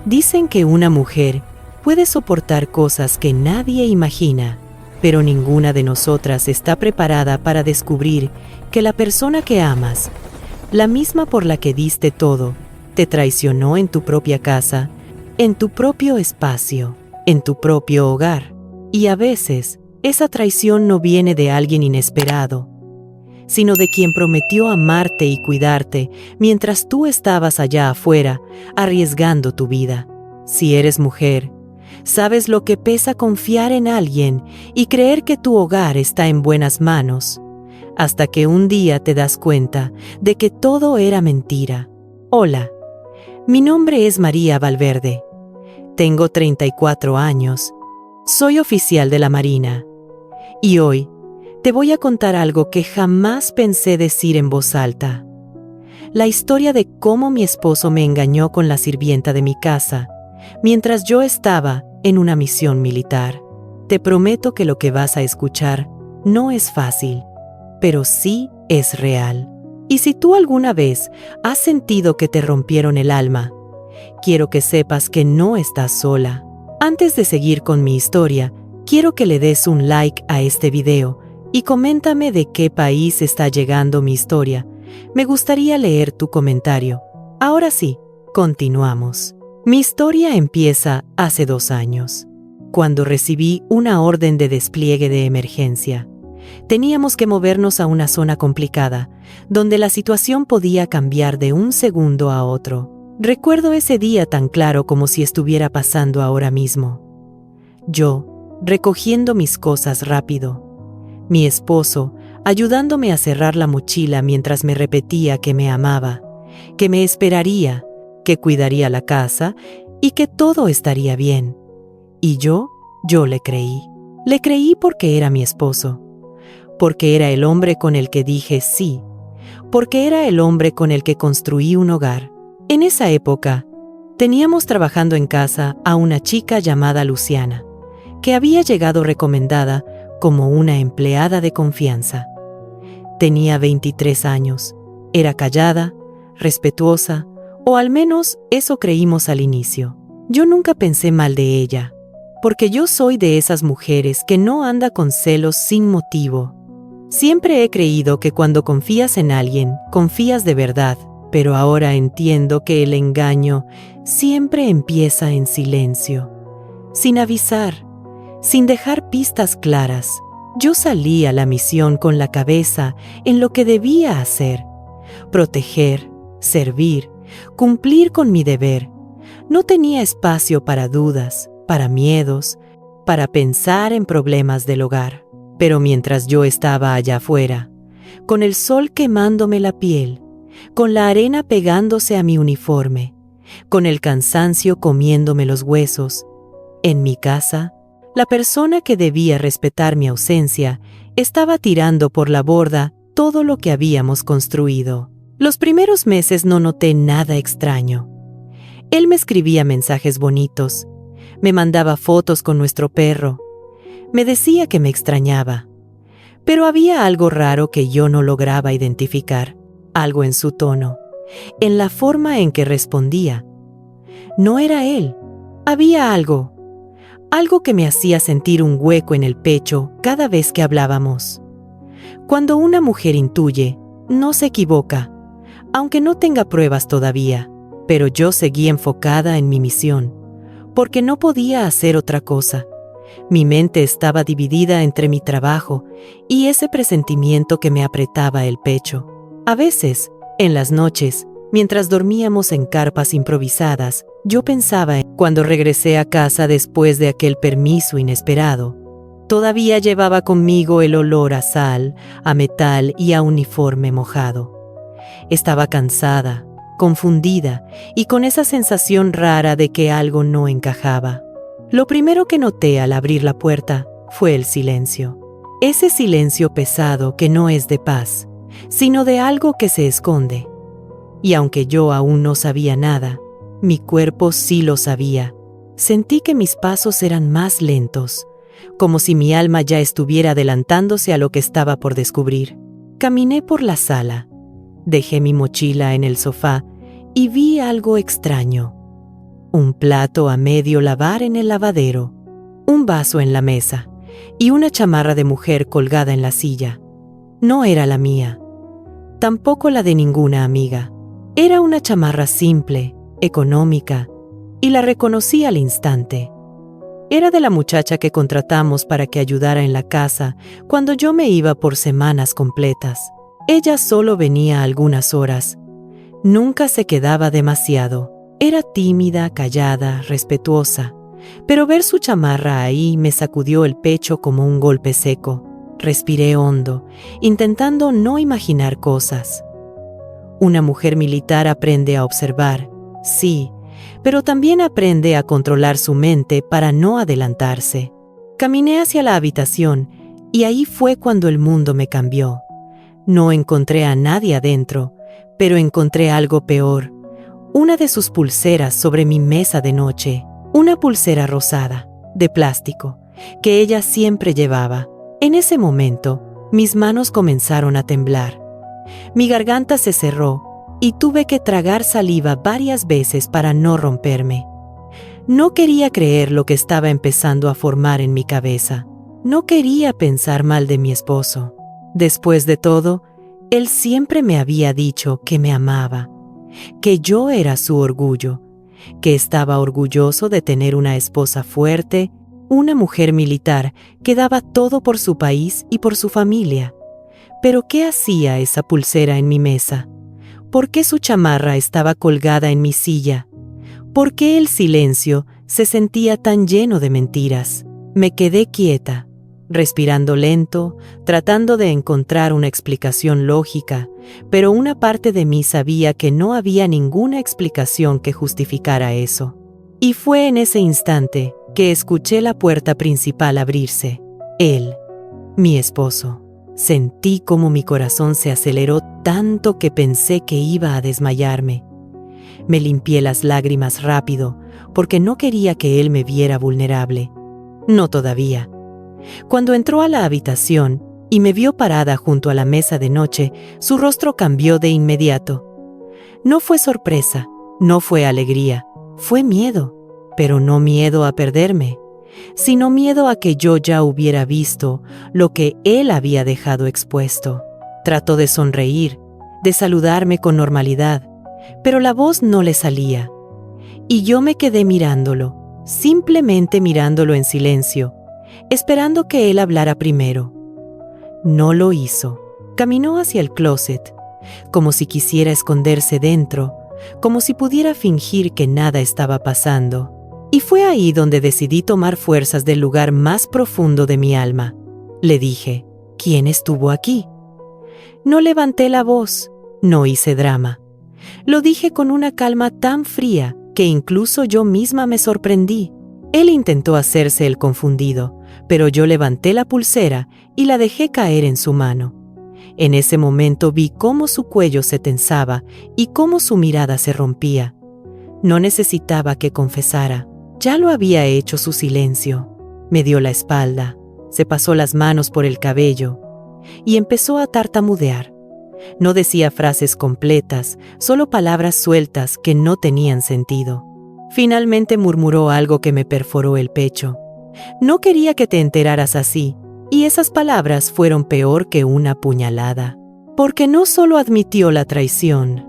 Dicen que una mujer puede soportar cosas que nadie imagina, pero ninguna de nosotras está preparada para descubrir que la persona que amas, la misma por la que diste todo, te traicionó en tu propia casa, en tu propio espacio, en tu propio hogar. Y a veces, esa traición no viene de alguien inesperado, sino de quien prometió amarte y cuidarte mientras tú estabas allá afuera, arriesgando tu vida. Si eres mujer, sabes lo que pesa confiar en alguien y creer que tu hogar está en buenas manos, hasta que un día te das cuenta de que todo era mentira. Hola, mi nombre es María Valverde. Tengo 34 años. Soy oficial de la Marina. Y hoy te voy a contar algo que jamás pensé decir en voz alta. La historia de cómo mi esposo me engañó con la sirvienta de mi casa, mientras yo estaba en una misión militar. Te prometo que lo que vas a escuchar no es fácil, pero sí es real. Y si tú alguna vez has sentido que te rompieron el alma, quiero que sepas que no estás sola. Antes de seguir con mi historia, quiero que le des un like a este video y coméntame de qué país está llegando mi historia. Me gustaría leer tu comentario. Ahora sí, continuamos. Mi historia empieza hace 2 años, cuando recibí una orden de despliegue de emergencia. Teníamos que movernos a una zona complicada, donde la situación podía cambiar de un segundo a otro. Recuerdo ese día tan claro como si estuviera pasando ahora mismo. Yo, recogiendo mis cosas rápido. Mi esposo, ayudándome a cerrar la mochila mientras me repetía que me amaba, que me esperaría, que cuidaría la casa y que todo estaría bien. Y yo le creí. Le creí porque era mi esposo, porque era el hombre con el que dije sí, porque era el hombre con el que construí un hogar. En esa época, teníamos trabajando en casa a una chica llamada Luciana, que había llegado recomendada como una empleada de confianza. Tenía 23 años, era callada, respetuosa, o al menos eso creímos al inicio. Yo nunca pensé mal de ella, porque yo soy de esas mujeres que no anda con celos sin motivo. Siempre he creído que cuando confías en alguien, confías de verdad, pero ahora entiendo que el engaño siempre empieza en silencio, sin avisar, sin dejar pistas claras. Yo salí a la misión con la cabeza en lo que debía hacer: proteger, servir, cumplir con mi deber. No tenía espacio para dudas, para miedos, para pensar en problemas del hogar. Pero mientras yo estaba allá afuera, con el sol quemándome la piel, con la arena pegándose a mi uniforme, con el cansancio comiéndome los huesos, en mi casa, la persona que debía respetar mi ausencia estaba tirando por la borda todo lo que habíamos construido. Los primeros meses no noté nada extraño. Él me escribía mensajes bonitos, me mandaba fotos con nuestro perro, me decía que me extrañaba. Pero había algo raro que yo no lograba identificar, algo en su tono, en la forma en que respondía. No era él, había algo que me hacía sentir un hueco en el pecho cada vez que hablábamos. Cuando una mujer intuye, no se equivoca, aunque no tenga pruebas todavía, pero yo seguí enfocada en mi misión, porque no podía hacer otra cosa. Mi mente estaba dividida entre mi trabajo y ese presentimiento que me apretaba el pecho. A veces, en las noches, mientras dormíamos en carpas improvisadas, yo pensaba en cuando regresé a casa después de aquel permiso inesperado. Todavía llevaba conmigo el olor a sal, a metal y a uniforme mojado. Estaba cansada, confundida y con esa sensación rara de que algo no encajaba. Lo primero que noté al abrir la puerta fue el silencio. Ese silencio pesado que no es de paz, sino de algo que se esconde. Y aunque yo aún no sabía nada, mi cuerpo sí lo sabía. Sentí que mis pasos eran más lentos, como si mi alma ya estuviera adelantándose a lo que estaba por descubrir. Caminé por la sala, dejé mi mochila en el sofá y vi algo extraño. un plato a medio lavar en el lavadero, un vaso en la mesa y una chamarra de mujer colgada en la silla. No era la mía, tampoco la de ninguna amiga. Era una chamarra simple, económica, y la reconocí al instante. Era de la muchacha que contratamos para que ayudara en la casa cuando yo me iba por semanas completas. Ella solo venía algunas horas. Nunca se quedaba demasiado. Era tímida, callada, respetuosa. Pero ver su chamarra ahí me sacudió el pecho como un golpe seco. Respiré hondo, intentando no imaginar cosas. Una mujer militar aprende a observar, sí, pero también aprende a controlar su mente para no adelantarse. Caminé hacia la habitación y ahí fue cuando el mundo me cambió. No encontré a nadie adentro, pero encontré algo peor. Una de sus pulseras sobre mi mesa de noche, una pulsera rosada, de plástico, que ella siempre llevaba. En ese momento, mis manos comenzaron a temblar. Mi garganta se cerró y tuve que tragar saliva varias veces para no romperme. No quería creer lo que estaba empezando a formar en mi cabeza. No quería pensar mal de mi esposo. Después de todo, él siempre me había dicho que me amaba, que yo era su orgullo, que estaba orgulloso de tener una esposa fuerte, una mujer militar que daba todo por su país y por su familia. Pero ¿qué hacía esa pulsera en mi mesa? ¿Por qué su chamarra estaba colgada en mi silla? ¿Por qué el silencio se sentía tan lleno de mentiras? Me quedé quieta, respirando lento, tratando de encontrar una explicación lógica, pero una parte de mí sabía que no había ninguna explicación que justificara eso. Y fue en ese instante que escuché la puerta principal abrirse. Él, mi esposo. Sentí como mi corazón se aceleró tanto que pensé que iba a desmayarme. Me limpié las lágrimas rápido, porque no quería que él me viera vulnerable. No todavía. Cuando entró a la habitación y me vio parada junto a la mesa de noche, su rostro cambió de inmediato. No fue sorpresa, no fue alegría, fue miedo, pero no miedo a perderme, sino miedo a que yo ya hubiera visto lo que él había dejado expuesto. Trató de sonreír, de saludarme con normalidad, pero la voz no le salía. Y yo me quedé mirándolo, simplemente mirándolo en silencio, esperando que él hablara primero. No lo hizo. Caminó hacia el closet, como si quisiera esconderse dentro, como si pudiera fingir que nada estaba pasando. Y fue ahí donde decidí tomar fuerzas del lugar más profundo de mi alma. Le dije, ¿quién estuvo aquí? No levanté la voz, no hice drama. Lo dije con una calma tan fría que incluso yo misma me sorprendí. Él intentó hacerse el confundido, pero yo levanté la pulsera y la dejé caer en su mano. En ese momento vi cómo su cuello se tensaba y cómo su mirada se rompía. No necesitaba que confesara. Ya lo había hecho su silencio. Me dio la espalda, se pasó las manos por el cabello y empezó a tartamudear. No decía frases completas, solo palabras sueltas que no tenían sentido. Finalmente murmuró algo que me perforó el pecho. No quería que te enteraras así, y esas palabras fueron peor que una puñalada. Porque no solo admitió la traición,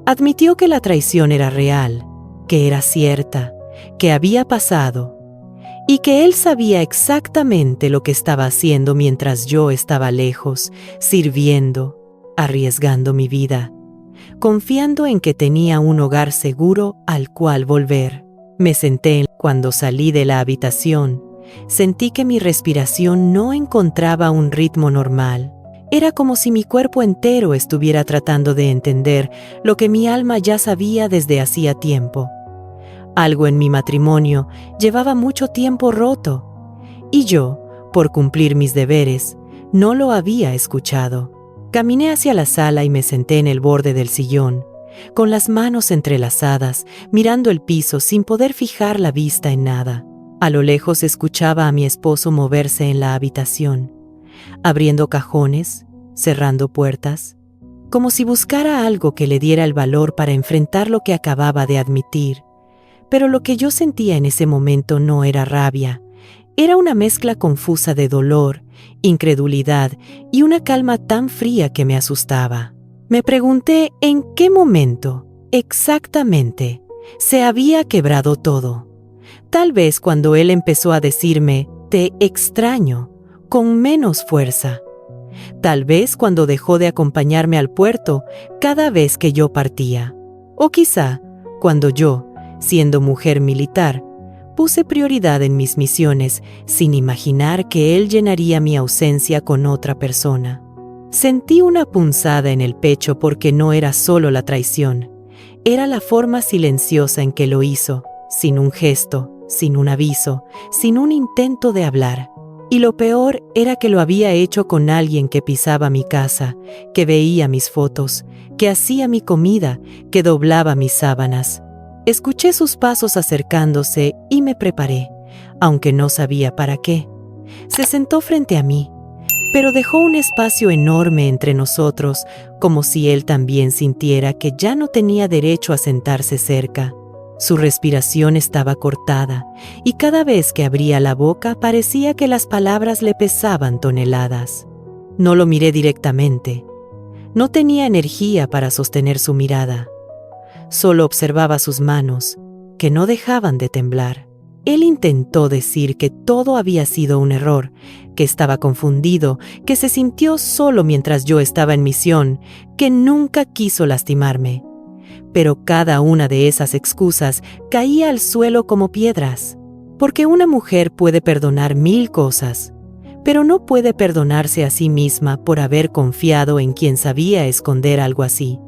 admitió que la traición era real, que era cierta, que había pasado, y que él sabía exactamente lo que estaba haciendo mientras yo estaba lejos, sirviendo, arriesgando mi vida, confiando en que tenía un hogar seguro al cual volver. Me senté. Cuando salí de la habitación, sentí que mi respiración no encontraba un ritmo normal. Era como si mi cuerpo entero estuviera tratando de entender lo que mi alma ya sabía desde hacía tiempo. Algo en mi matrimonio llevaba mucho tiempo roto, y yo, por cumplir mis deberes, no lo había escuchado. Caminé hacia la sala y me senté en el borde del sillón, con las manos entrelazadas, mirando el piso sin poder fijar la vista en nada. A lo lejos escuchaba a mi esposo moverse en la habitación, abriendo cajones, cerrando puertas, como si buscara algo que le diera el valor para enfrentar lo que acababa de admitir. Pero lo que yo sentía en ese momento no era rabia. Era una mezcla confusa de dolor, incredulidad y una calma tan fría que me asustaba. Me pregunté en qué momento, exactamente, se había quebrado todo. Tal vez cuando él empezó a decirme, te extraño, con menos fuerza. Tal vez cuando dejó de acompañarme al puerto cada vez que yo partía. O quizá cuando yo, siendo mujer militar, puse prioridad en mis misiones sin imaginar que él llenaría mi ausencia con otra persona. Sentí una punzada en el pecho porque no era solo la traición, era la forma silenciosa en que lo hizo, sin un gesto, sin un aviso, sin un intento de hablar. Y lo peor era que lo había hecho con alguien que pisaba mi casa, que veía mis fotos, que hacía mi comida, que doblaba mis sábanas. Escuché sus pasos acercándose y me preparé, aunque no sabía para qué. Se sentó frente a mí, pero dejó un espacio enorme entre nosotros, como si él también sintiera que ya no tenía derecho a sentarse cerca. Su respiración estaba cortada, y cada vez que abría la boca parecía que las palabras le pesaban toneladas. No lo miré directamente. No tenía energía para sostener su mirada. Solo observaba sus manos, que no dejaban de temblar. Él intentó decir que todo había sido un error, que estaba confundido, que se sintió solo mientras yo estaba en misión, que nunca quiso lastimarme. Pero cada una de esas excusas caía al suelo como piedras. Porque una mujer puede perdonar 1000 cosas, pero no puede perdonarse a sí misma por haber confiado en quien sabía esconder algo así.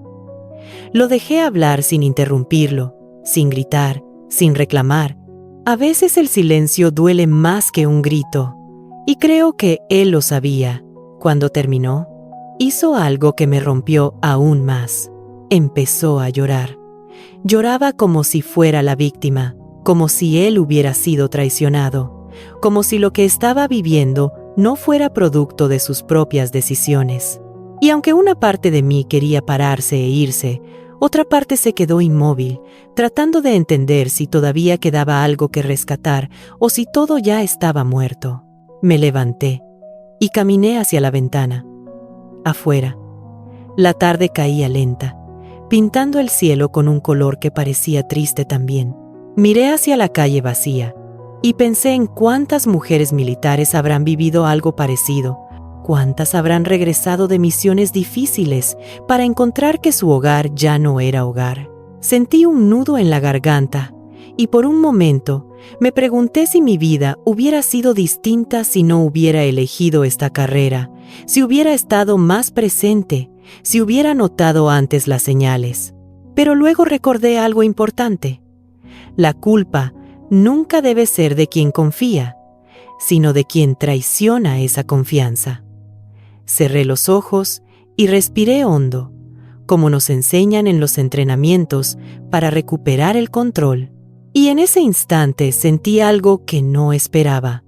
Lo dejé hablar sin interrumpirlo, sin gritar, sin reclamar. A veces el silencio duele más que un grito, y creo que él lo sabía. Cuando terminó, hizo algo que me rompió aún más. Empezó a llorar. Lloraba como si fuera la víctima, como si él hubiera sido traicionado, como si lo que estaba viviendo no fuera producto de sus propias decisiones. Y aunque una parte de mí quería pararse e irse, otra parte se quedó inmóvil, tratando de entender si todavía quedaba algo que rescatar o si todo ya estaba muerto. Me levanté y caminé hacia la ventana. Afuera, la tarde caía lenta, pintando el cielo con un color que parecía triste también. Miré hacia la calle vacía y pensé en cuántas mujeres militares habrán vivido algo parecido, cuántas habrán regresado de misiones difíciles para encontrar que su hogar ya no era hogar. Sentí un nudo en la garganta y por un momento me pregunté si mi vida hubiera sido distinta si no hubiera elegido esta carrera, si hubiera estado más presente, si hubiera notado antes las señales. Pero luego recordé algo importante. La culpa nunca debe ser de quien confía, sino de quien traiciona esa confianza. Cerré los ojos y respiré hondo, como nos enseñan en los entrenamientos para recuperar el control. Y en ese instante sentí algo que no esperaba.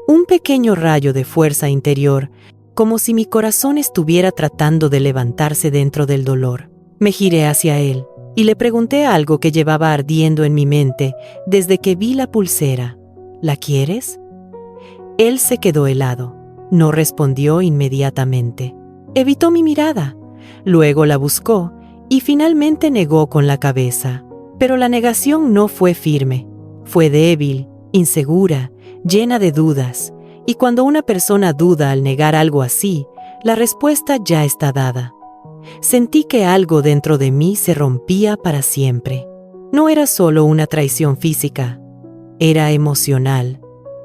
Un pequeño rayo de fuerza interior, como si mi corazón estuviera tratando de levantarse dentro del dolor. Me giré hacia él y le pregunté algo que llevaba ardiendo en mi mente desde que vi la pulsera. ¿La quieres? Él se quedó helado. No respondió inmediatamente. Evitó mi mirada. Luego la buscó y finalmente negó con la cabeza. Pero la negación no fue firme. Fue débil, insegura, llena de dudas. Y cuando una persona duda al negar algo así, la respuesta ya está dada. Sentí que algo dentro de mí se rompía para siempre. No era solo una traición física, era emocional.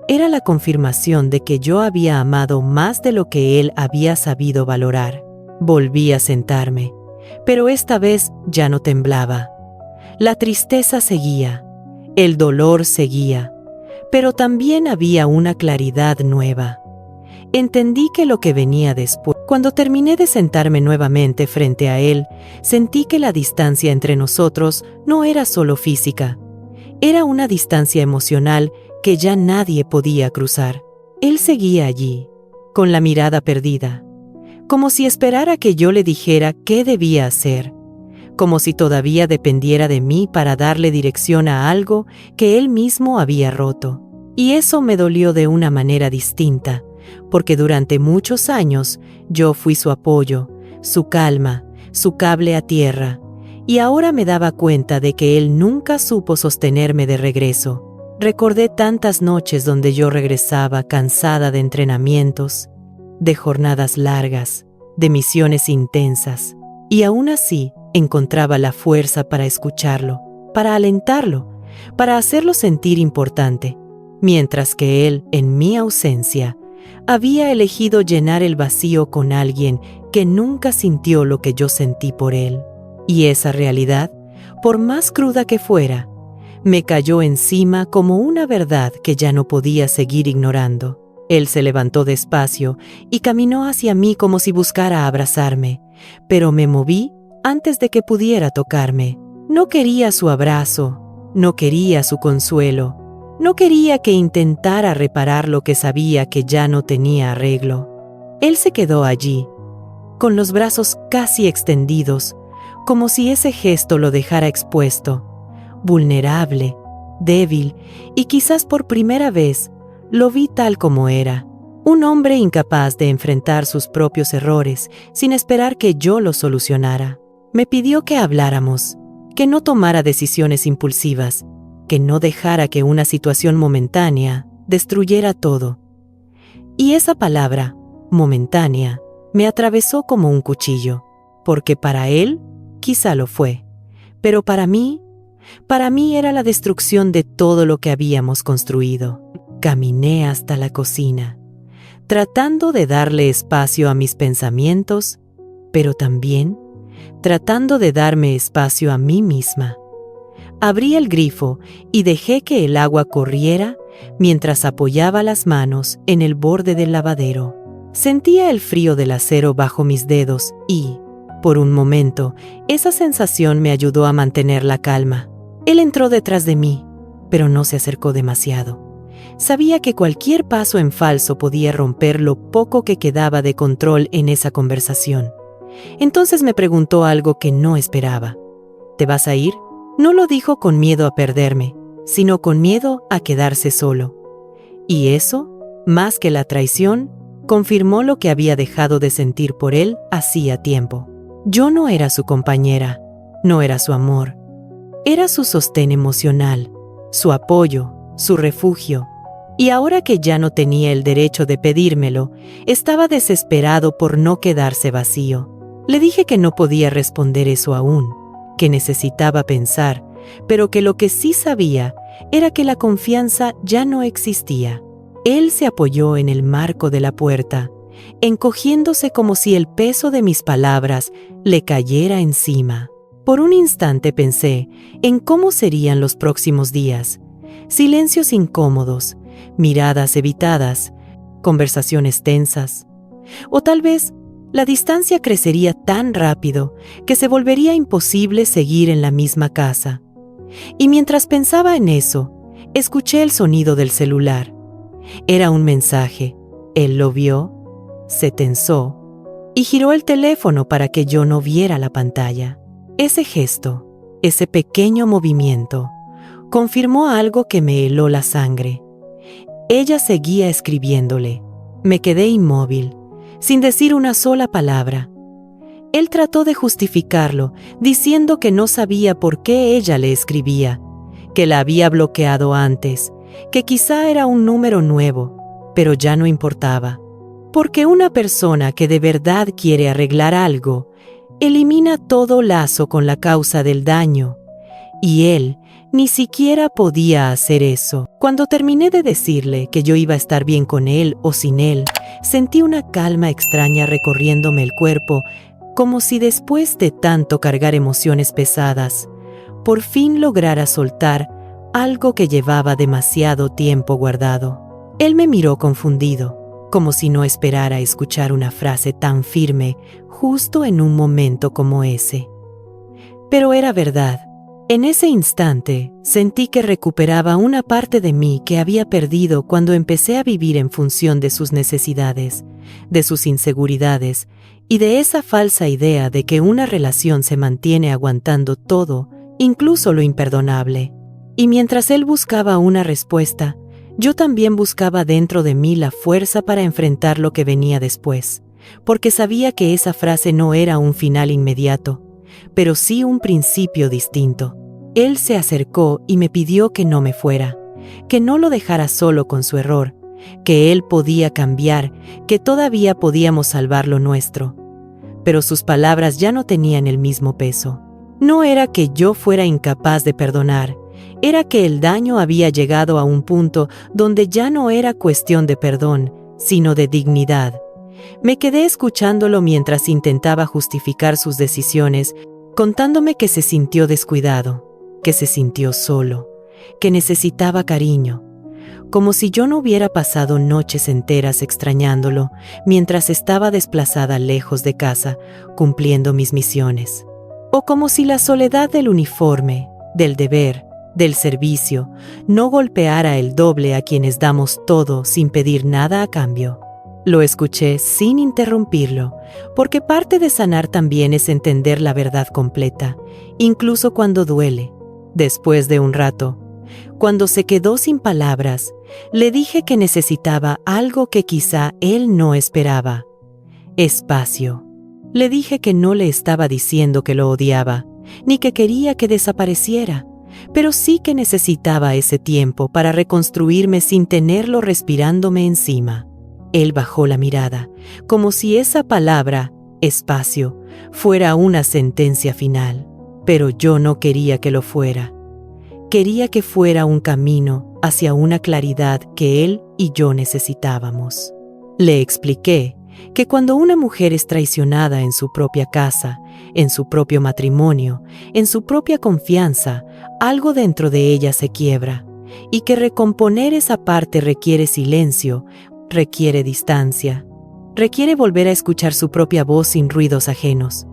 Era la confirmación de que yo había amado más de lo que él había sabido valorar. Volví a sentarme, pero esta vez ya no temblaba. La tristeza seguía, el dolor seguía, pero también había una claridad nueva. Entendí que lo que venía después. Cuando terminé de sentarme nuevamente frente a él, sentí que la distancia entre nosotros no era solo física. Era una distancia emocional que ya nadie podía cruzar. Él seguía allí, con la mirada perdida, como si esperara que yo le dijera qué debía hacer. como si todavía dependiera de mí para darle dirección a algo que él mismo había roto. Y eso me dolió de una manera distinta, porque durante muchos años yo fui su apoyo, su calma, su cable a tierra, y ahora me daba cuenta de que él nunca supo sostenerme de regreso. Recordé tantas noches donde yo regresaba cansada de entrenamientos, de jornadas largas, de misiones intensas, y aún así encontraba la fuerza para escucharlo, para alentarlo, para hacerlo sentir importante, mientras que él, en mi ausencia, había elegido llenar el vacío con alguien que nunca sintió lo que yo sentí por él. Y esa realidad, por más cruda que fuera, me cayó encima como una verdad que ya no podía seguir ignorando. Él se levantó despacio y caminó hacia mí como si buscara abrazarme, pero me moví antes de que pudiera tocarme. No quería su abrazo, no quería su consuelo, no quería que intentara reparar lo que sabía que ya no tenía arreglo. Él se quedó allí, con los brazos casi extendidos, como si ese gesto lo dejara expuesto, vulnerable, débil, y quizás por primera vez lo vi tal como era, un hombre incapaz de enfrentar sus propios errores sin esperar que yo los solucionara. Me pidió que habláramos, que no tomara decisiones impulsivas, que no dejara que una situación momentánea destruyera todo. Y esa palabra, momentánea, me atravesó como un cuchillo, porque para él quizá lo fue, pero para mí era la destrucción de todo lo que habíamos construido. Caminé hasta la cocina, tratando de darle espacio a mis pensamientos, pero también tratando de darme espacio a mí misma. Abrí el grifo y dejé que el agua corriera mientras apoyaba las manos en el borde del lavadero. Sentía el frío del acero bajo mis dedos y, por un momento, esa sensación me ayudó a mantener la calma. Él entró detrás de mí, pero no se acercó demasiado. Sabía que cualquier paso en falso podía romper lo poco que quedaba de control en esa conversación. Entonces me preguntó algo que no esperaba. ¿Te vas a ir? No lo dijo con miedo a perderme, sino con miedo a quedarse solo. Y eso, más que la traición, confirmó lo que había dejado de sentir por él hacía tiempo. Yo no era su compañera, no era su amor. Era su sostén emocional, su apoyo, su refugio. Y ahora que ya no tenía el derecho de pedírmelo, estaba desesperado por no quedarse vacío. Le dije que no podía responder eso aún, que necesitaba pensar, pero que lo que sí sabía era que la confianza ya no existía. Él se apoyó en el marco de la puerta, encogiéndose como si el peso de mis palabras le cayera encima. Por un instante pensé en cómo serían los próximos días. Silencios incómodos, miradas evitadas, conversaciones tensas. O tal vez la distancia crecería tan rápido que se volvería imposible seguir en la misma casa. Y mientras pensaba en eso, escuché el sonido del celular. Era un mensaje. Él lo vio, se tensó y giró el teléfono para que yo no viera la pantalla. Ese gesto, ese pequeño movimiento, confirmó algo que me heló la sangre. Ella seguía escribiéndole. Me quedé inmóvil, sin decir una sola palabra. Él trató de justificarlo, diciendo que no sabía por qué ella le escribía, que la había bloqueado antes, que quizá era un número nuevo, pero ya no importaba. Porque una persona que de verdad quiere arreglar algo, elimina todo lazo con la causa del daño, y él ni siquiera podía hacer eso. Cuando terminé de decirle que yo iba a estar bien con él o sin él, sentí una calma extraña recorriéndome el cuerpo, como si después de tanto cargar emociones pesadas, por fin lograra soltar algo que llevaba demasiado tiempo guardado. Él me miró confundido, como si no esperara escuchar una frase tan firme justo en un momento como ese. Pero era verdad. En ese instante, sentí que recuperaba una parte de mí que había perdido cuando empecé a vivir en función de sus necesidades, de sus inseguridades y de esa falsa idea de que una relación se mantiene aguantando todo, incluso lo imperdonable. Y mientras él buscaba una respuesta, yo también buscaba dentro de mí la fuerza para enfrentar lo que venía después, porque sabía que esa frase no era un final inmediato, pero sí un principio distinto. Él se acercó y me pidió que no me fuera, que no lo dejara solo con su error, que él podía cambiar, que todavía podíamos salvar lo nuestro. Pero sus palabras ya no tenían el mismo peso. No era que yo fuera incapaz de perdonar, era que el daño había llegado a un punto donde ya no era cuestión de perdón, sino de dignidad. Me quedé escuchándolo mientras intentaba justificar sus decisiones, contándome que se sintió descuidado, que se sintió solo, que necesitaba cariño, como si yo no hubiera pasado noches enteras extrañándolo mientras estaba desplazada lejos de casa, cumpliendo mis misiones. O como si la soledad del uniforme, del deber, del servicio, no golpeara el doble a quienes damos todo sin pedir nada a cambio. Lo escuché sin interrumpirlo, porque parte de sanar también es entender la verdad completa, incluso cuando duele. Después de un rato, cuando se quedó sin palabras, le dije que necesitaba algo que quizá él no esperaba: espacio. Le dije que no le estaba diciendo que lo odiaba, ni que quería que desapareciera, pero sí que necesitaba ese tiempo para reconstruirme sin tenerlo respirándome encima. Él bajó la mirada, como si esa palabra, espacio, fuera una sentencia final. Pero yo no quería que lo fuera. Quería que fuera un camino hacia una claridad que él y yo necesitábamos. Le expliqué que cuando una mujer es traicionada en su propia casa, en su propio matrimonio, en su propia confianza, algo dentro de ella se quiebra, y que recomponer esa parte requiere silencio, requiere distancia, requiere volver a escuchar su propia voz sin ruidos ajenos.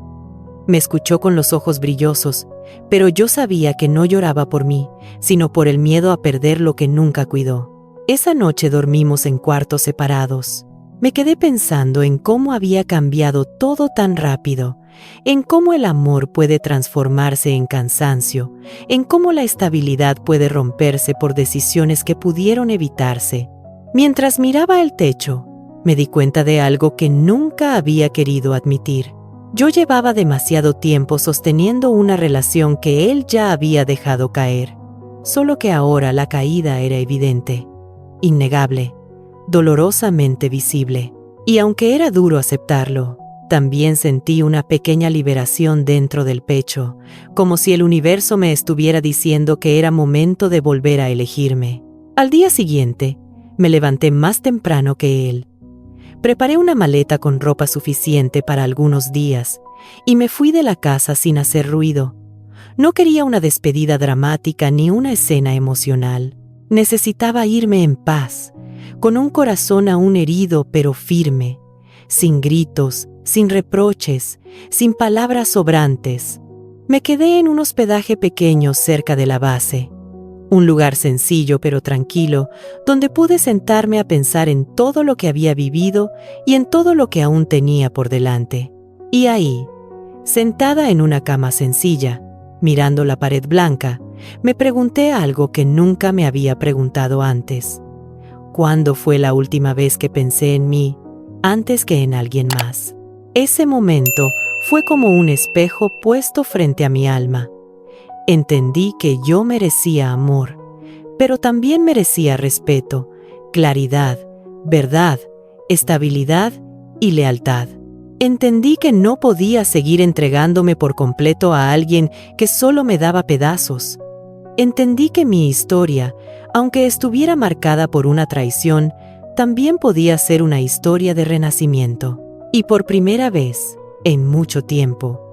Me escuchó con los ojos brillosos, pero yo sabía que no lloraba por mí, sino por el miedo a perder lo que nunca cuidó. Esa noche dormimos en cuartos separados. Me quedé pensando en cómo había cambiado todo tan rápido, en cómo el amor puede transformarse en cansancio, en cómo la estabilidad puede romperse por decisiones que pudieron evitarse. Mientras miraba el techo, me di cuenta de algo que nunca había querido admitir. Yo llevaba demasiado tiempo sosteniendo una relación que él ya había dejado caer, solo que ahora la caída era evidente, innegable, dolorosamente visible. Y aunque era duro aceptarlo, también sentí una pequeña liberación dentro del pecho, como si el universo me estuviera diciendo que era momento de volver a elegirme. Al día siguiente, me levanté más temprano que él. Preparé una maleta con ropa suficiente para algunos días y me fui de la casa sin hacer ruido. No quería una despedida dramática ni una escena emocional. Necesitaba irme en paz, con un corazón aún herido pero firme, sin gritos, sin reproches, sin palabras sobrantes. Me quedé en un hospedaje pequeño cerca de la base. Un lugar sencillo pero tranquilo, donde pude sentarme a pensar en todo lo que había vivido y en todo lo que aún tenía por delante. Y ahí, sentada en una cama sencilla, mirando la pared blanca, me pregunté algo que nunca me había preguntado antes. ¿Cuándo fue la última vez que pensé en mí, antes que en alguien más? Ese momento fue como un espejo puesto frente a mi alma. Entendí que yo merecía amor, pero también merecía respeto, claridad, verdad, estabilidad y lealtad. Entendí que no podía seguir entregándome por completo a alguien que solo me daba pedazos. Entendí que mi historia, aunque estuviera marcada por una traición, también podía ser una historia de renacimiento. Y por primera vez, en mucho tiempo,